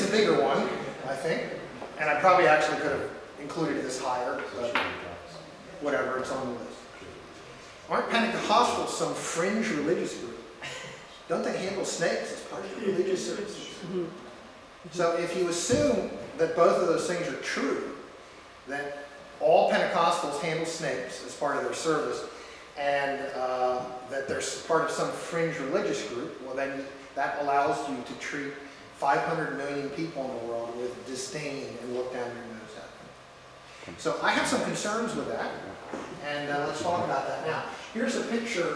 a bigger one, I think. And I probably actually could have included this higher, but whatever, it's on the list. Aren't Pentecostals some fringe religious group? Don't they handle snakes as part of the religious services? So if you assume that both of those things are true, that all Pentecostals handle snakes as part of their service, and that they're part of some fringe religious group, well then that allows you to treat 500 million people in the world with disdain and look down your nose at them. So I have some concerns with that, and let's talk about that now. Here's a picture,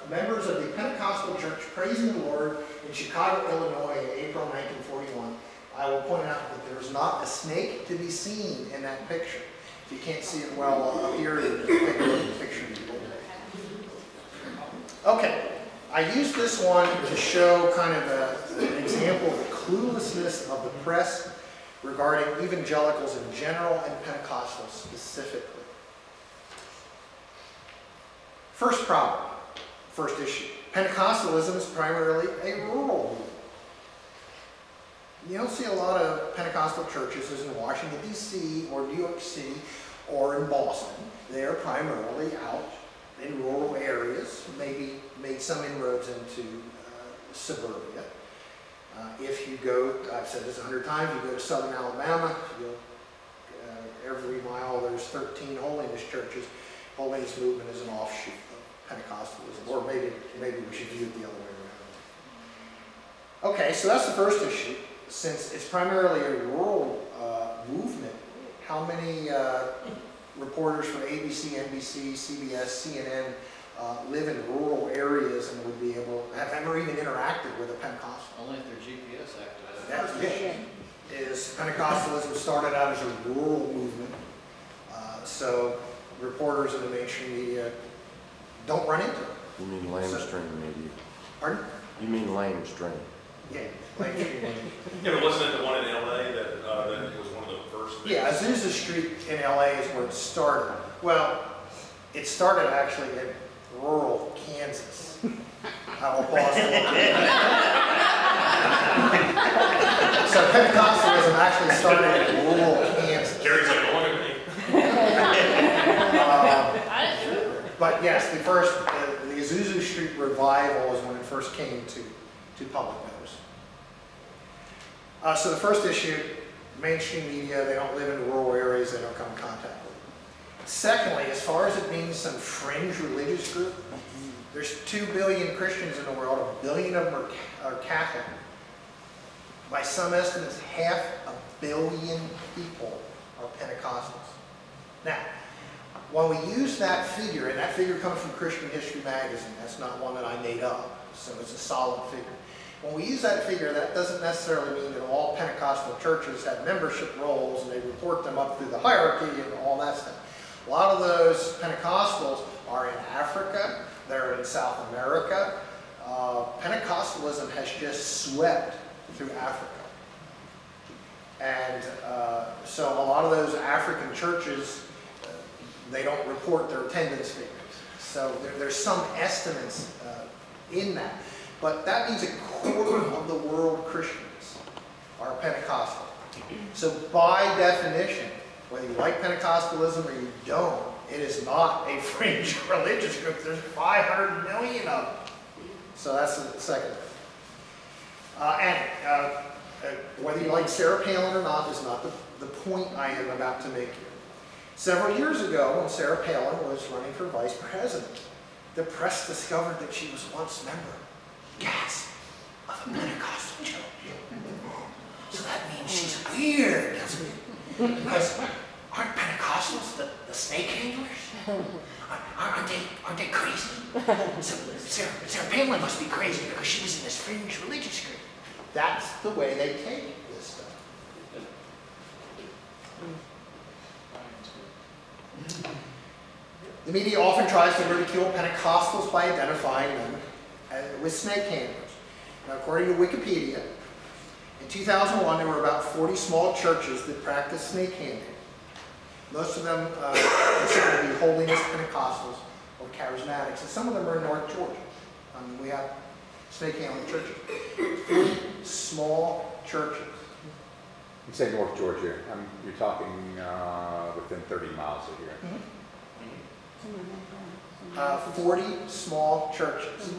members of the Pentecostal Church praising the Lord in Chicago, Illinois in April 1941. I will point out that there's not a snake to be seen in that picture. If you can't see it well up here, you can take a look at the picture. Okay, I used this one to show kind of an example of the cluelessness of the press regarding evangelicals in general and Pentecostals specifically. First problem, first issue. Pentecostalism is primarily a rural movement. You don't see a lot of Pentecostal churches as in Washington, D.C. or New York City or in Boston. They are primarily out in rural areas, maybe made some inroads into suburbia. If you go, I've said this 100 times, you go to southern Alabama, every mile there's 13 holiness churches. Holiness movement is an offshoot of Pentecostalism, or maybe we should view it the other way around. Okay, so that's the first issue. Since it's primarily a rural movement, how many reporters from ABC, NBC, CBS, CNN live in rural areas and would be able, have ever even interacted with a Pentecostal? Only if they're GPS activated. That's it. Is Pentecostalism started out as a rural movement, so reporters in the mainstream media don't run into it. You mean lamestream media? Pardon? You mean lamestream? Yeah, mainstream media. Yeah, but wasn't it the one in LA that was one of the first? Yeah, Azusa Street in LA is where it started. Well, it started actually in rural Kansas. I will pause So Pentecostalism actually started in rural Kansas. Gary's like, look at me. But yes, the Azusa Street revival was when it first came to public notice. So the first issue, mainstream media, they don't live in rural areas, they don't come in contact with it. Secondly, as far as it being some fringe religious group, there's 2 billion Christians in the world, 1 billion of them are Catholic. By some estimates, 500 million people are Pentecostals. Now, when we use that figure, and that figure comes from Christian History Magazine, that's not one that I made up, so it's a solid figure. When we use that figure, that doesn't necessarily mean that all Pentecostal churches have membership rolls and they report them up through the hierarchy and all that stuff. A lot of those Pentecostals are in Africa, they're in South America. Pentecostalism has just swept through Africa. And so a lot of those African churches, they don't report their attendance figures. So there's some estimates in that. But that means 1/4 of the world Christians are Pentecostal. So by definition, whether you like Pentecostalism or you don't, it is not a fringe religious group. There's 500 million of them. So that's the second thing. Whether you like Sarah Palin or not is not the point I am about to make here. Several years ago, when Sarah Palin was running for vice president, the press discovered that she was once a member, gasp, of a Pentecostal church. So that means she's weird, doesn't it? Because aren't Pentecostals the snake handlers? Aren't they crazy? So Sarah Palin must be crazy because she was in this fringe religious group. That's the way they take this stuff. The media often tries to ridicule Pentecostals by identifying them with snake handlers. Now, according to Wikipedia, in 2001 there were about 40 small churches that practiced snake handling. Most of them considered to be holiness Pentecostals or charismatics, and some of them are in North Georgia. We have snake handling churches. 40 small churches. You say North Georgia, you're talking within 30 miles of here. 40 small churches.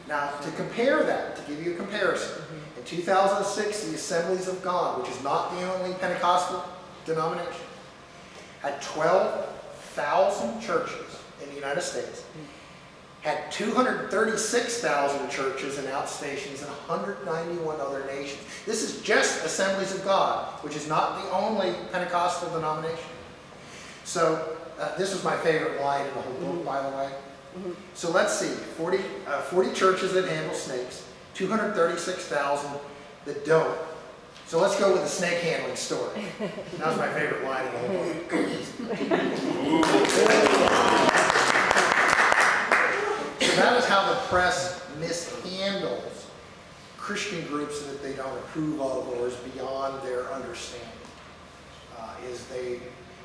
Now, to compare that, to give you a comparison, in 2006, the Assemblies of God, which is not the only Pentecostal denomination, had 12,000 churches in the United States, had 236,000 churches and outstations in 191 other nations. This is just Assemblies of God, which is not the only Pentecostal denomination. So, this was my favorite line in the whole book, by the way. So let's see, 40 churches that handle snakes, 236,000 that don't. So let's go with the snake handling story. That was my favorite line in the whole book. So that is how the press mishandles Christian groups that they don't approve of or is beyond their understanding.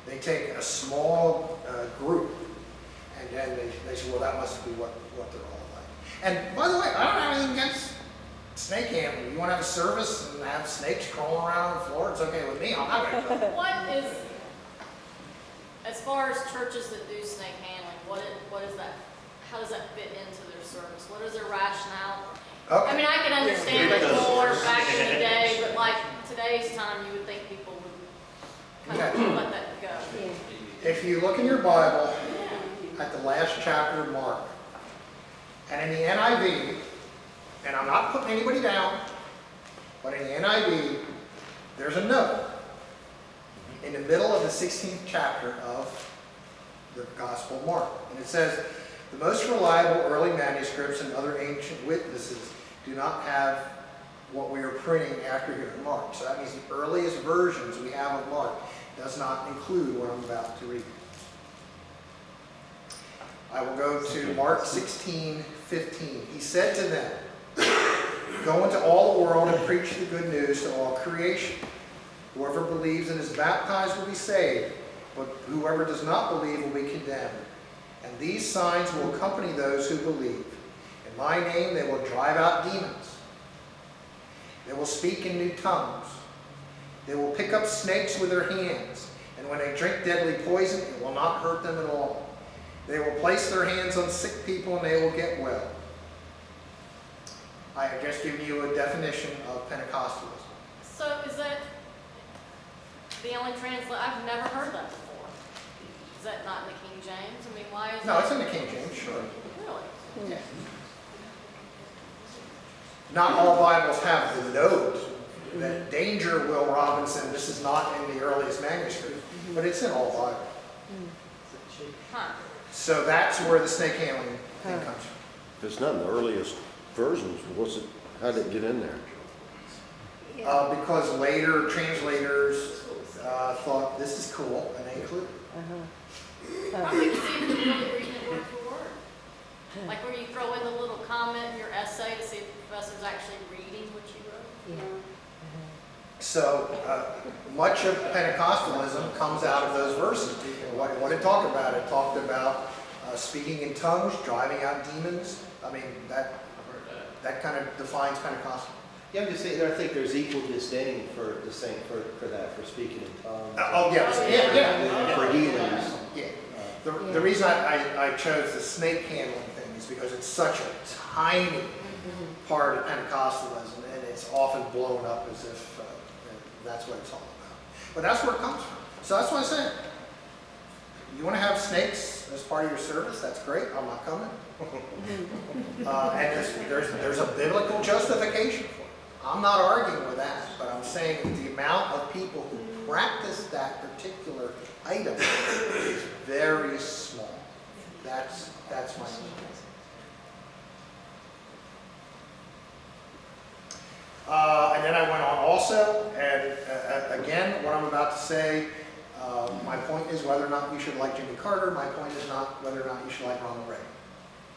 They take a small group and then they say, well, that must be what they're all like. And by the way, I don't have anything against snake handling. You want to have a service and have snakes crawling around the floor, it's okay with me. I'm not going to do it. What is, as far as churches that do snake handling, what is that? How does that fit into their service? What is their rationale? Okay. I mean, I can understand it more back in the day, but like today's time, you would think people would kind of let that go. If you look in your Bible at the last chapter of Mark, and in the NIV, and I'm not putting anybody down, but in the NIV, there's a note in the middle of the 16th chapter of the Gospel of Mark. And it says, the most reliable early manuscripts and other ancient witnesses do not have what we are printing after here in Mark. So that means the earliest versions we have of Mark does not include what I'm about to read. I will go to Mark 16:15. He said to them, go into all the world and preach the good news to all creation. Whoever believes and is baptized will be saved, but whoever does not believe will be condemned. And these signs will accompany those who believe. In my name they will drive out demons. They will speak in new tongues. They will pick up snakes with their hands, and when they drink deadly poison, it will not hurt them at all. They will place their hands on sick people and they will get well. I have just given you a definition of Pentecostalism. So is that the only translation? I've never heard that before. Is that not in the King James? I mean, why is No, that? it's in the King James, sure. Really? Yeah. Not all Bibles have the note that danger, Will Robinson, this is not in the earliest manuscript, but it's in all Bibles. Huh. So that's where the snake handling thing comes from. If it's not in the earliest versions, how did it get in there? Because later translators thought this is cool and they included it. Probably just even really reading it word for word. Like where you throw in the little comment in your essay to see if the professor's actually reading what you wrote. So much of Pentecostalism comes out of those verses. What it talked about? It talked about speaking in tongues, driving out demons. I mean, that kind of defines Pentecostal. Yeah, I'm just saying, I think there's equal disdain for the same for that, for speaking in tongues. Yeah. For healings. Yeah. The reason I chose the snake handling thing is because it's such a tiny part of Pentecostalism, and it's often blown up as if that's what it's all about. But that's where it comes from. So that's why I said, you want to have snakes as part of your service? That's great. I'm not coming. And there's a biblical justification for it. I'm not arguing with that, but I'm saying that the amount of people who practice that particular item is very small. That's my opinion. And then I went on also, and again, what I'm about to say, my point is whether or not you should like Jimmy Carter. My point is not whether or not you should like Ronald Reagan.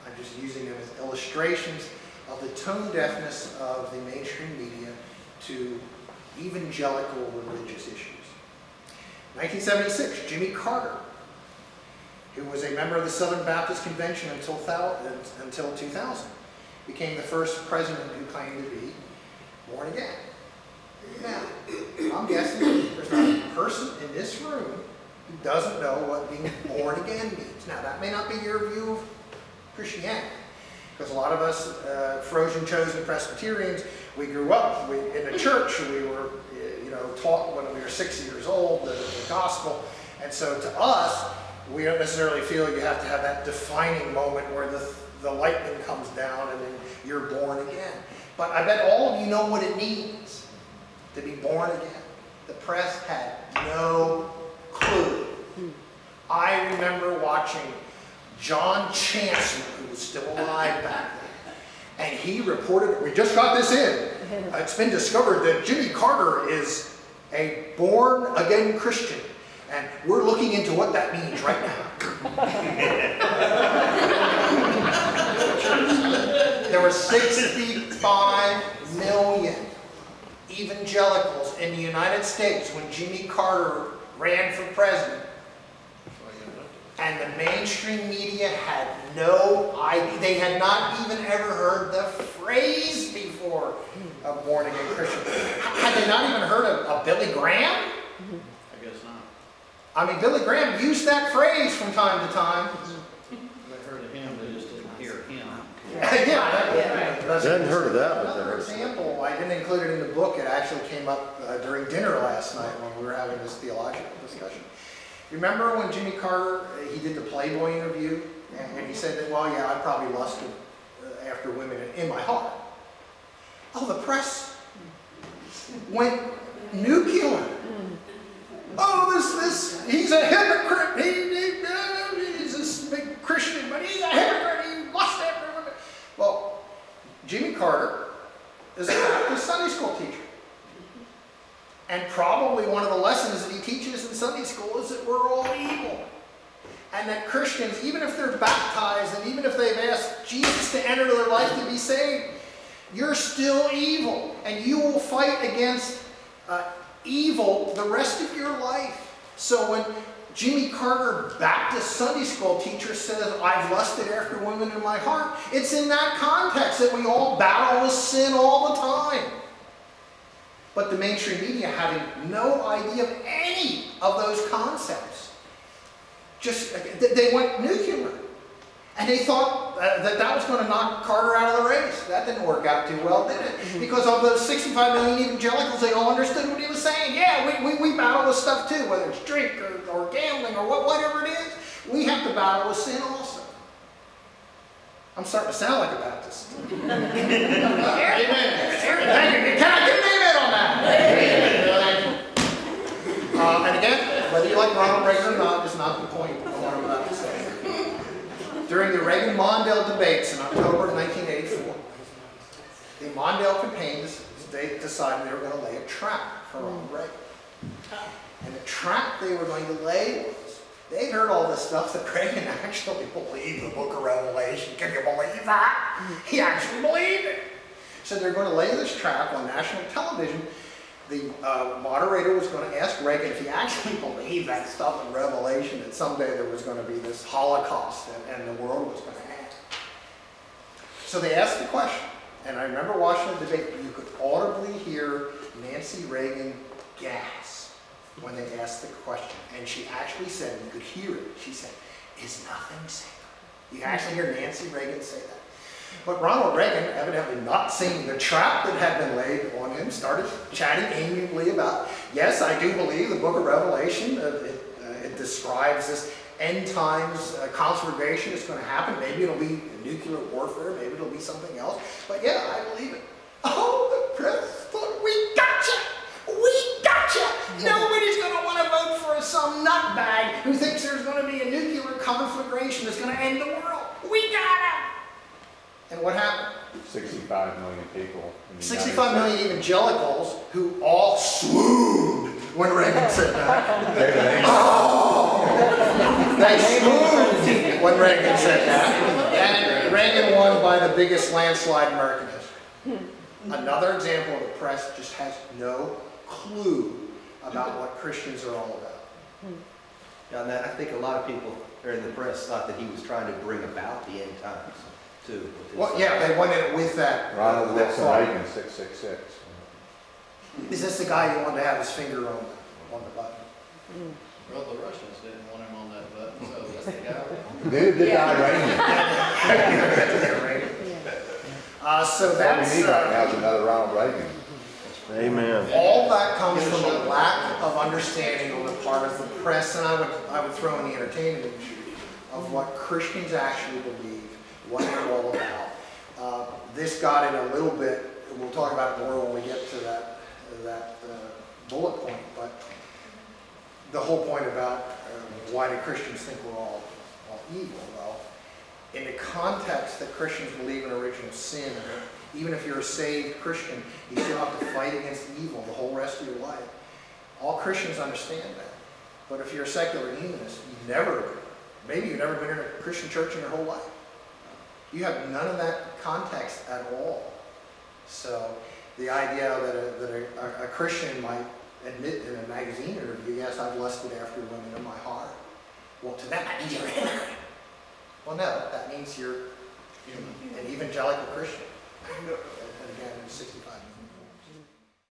I'm just using them as illustrations of the tone deafness of the mainstream media to evangelical religious issues. 1976, Jimmy Carter, who was a member of the Southern Baptist Convention until 2000, became the first president who claimed to be born again. Now, I'm I'm guessing there's not a person in this room who doesn't know what being born again means. Now, that may not be your view of Christianity, because a lot of us frozen chosen Presbyterians, we grew up in the church. We were taught when we were 6 years old the gospel, and so to us, we don't necessarily feel you have to have that defining moment where the lightning comes down and then you're born again. But I bet all of you know what it means to be born again. The press had no clue. I remember watching John Chancellor, who was still alive back then, and he reported, we just got this in, it's been discovered that Jimmy Carter is a born-again Christian, and we're looking into what that means right now. There were 65 million evangelicals in the United States when Jimmy Carter ran for president. And the mainstream media had no idea. They had not even ever heard the phrase before of born again Christian. Had they not even heard of Billy Graham? I guess not. I mean, Billy Graham used that phrase from time to time. They heard of him, they just didn't hear him. Yeah. I hadn't heard of that, but Another example, I didn't include it in the book. It actually came up during dinner last night when we were having this theological discussion. Remember when Jimmy Carter, he did the Playboy interview, and he said that, well, yeah, I probably lusted after women in my heart. Oh, the press went nuclear. Oh, he's a hypocrite. He's this big Christian, but he's a hypocrite. He lusts after women. Well, Jimmy Carter is a Baptist Sunday school teacher. And probably one of the lessons that he teaches in Sunday school is that we're all evil. And that Christians, even if they're baptized and even if they've asked Jesus to enter their life to be saved, you're still evil. And you will fight against evil the rest of your life. So when Jimmy Carter, Baptist Sunday school teacher, says, I've lusted after women in my heart, it's in that context that we all battle with sin all the time. But the mainstream media, having no idea of any of those concepts, they went nuclear. And they thought that was going to knock Carter out of the race. That didn't work out too well, did it? Because of those 65 million evangelicals, they all understood what he was saying. Yeah, we battle with stuff too, whether it's drink or gambling or whatever it is. We have to battle with sin also. I'm starting to sound like a Baptist. Amen. Can I get an amen on that? And again, whether you like Ronald Reagan or not is not the point of what I'm about to say. During the Reagan-Mondale debates in October of 1984, the Mondale campaigns, they decided they were going to lay a trap for Ronald Reagan. And the trap they were going to lay was, they'd heard all this stuff that Reagan actually believed the book of Revelation. Can you believe that? He actually believed it. So they're going to lay this trap on national television. The moderator was going to ask Reagan if he actually believed that stuff in Revelation, that someday there was going to be this Holocaust and the world was going to end. So they asked the question, and I remember watching the debate, you could audibly hear Nancy Reagan gasp when they asked the question. And she actually said, you could hear it, she said, is nothing sacred? You can actually hear Nancy Reagan say that. But Ronald Reagan, evidently not seeing the trap that had been laid on him, started chatting amiably about, yes, I do believe the book of Revelation, it describes this end times conflagration that's going to happen. Maybe it'll be nuclear warfare, maybe it'll be something else. But yeah, I believe it. Oh, the press thought, we gotcha! We gotcha! Nobody's going to want to vote for some nutbag who thinks there's going to be a nuclear conflagration that's going to end the world. We got him! And what happened? 65 million people. In the 65 million evangelicals who all swooned when Reagan said that. Oh! They swooned when Reagan said that. And Reagan won by the biggest landslide in American history. Another example of the press just has no clue about what Christians are all about. Now, and that, I think a lot of people in the press thought that he was trying to bring about the end times, too. Well, yeah, they went in it with that. Ronald that Wilson thought. Reagan, 666. Is this the guy who wanted to have his finger on the button? Well, the Russians didn't want him on that button, so that's the guy. Neither did I, Reagan. So All we that's, need right now is another Ronald Reagan. Amen. all that comes from a lack of understanding on the part of the press, and I would throw in the entertainment industry, of what Christians actually believe, what they're all about. This got in a little bit, we'll talk about it more when we get to that bullet point, but the whole point about why do Christians think we're all evil? Well, in the context that Christians believe in original sin, even if you're a saved Christian, you still have to fight against evil the whole rest of your life. All Christians understand that. But if you're a secular humanist, maybe you've never been in a Christian church in your whole life. You have none of that context at all. So the idea that a Christian might admit in a magazine interview, yes, I've lusted after women in my heart. Well, to them, that means you're a hypocrite. Well, no, that means you're an evangelical Christian. And again, there's 65 million.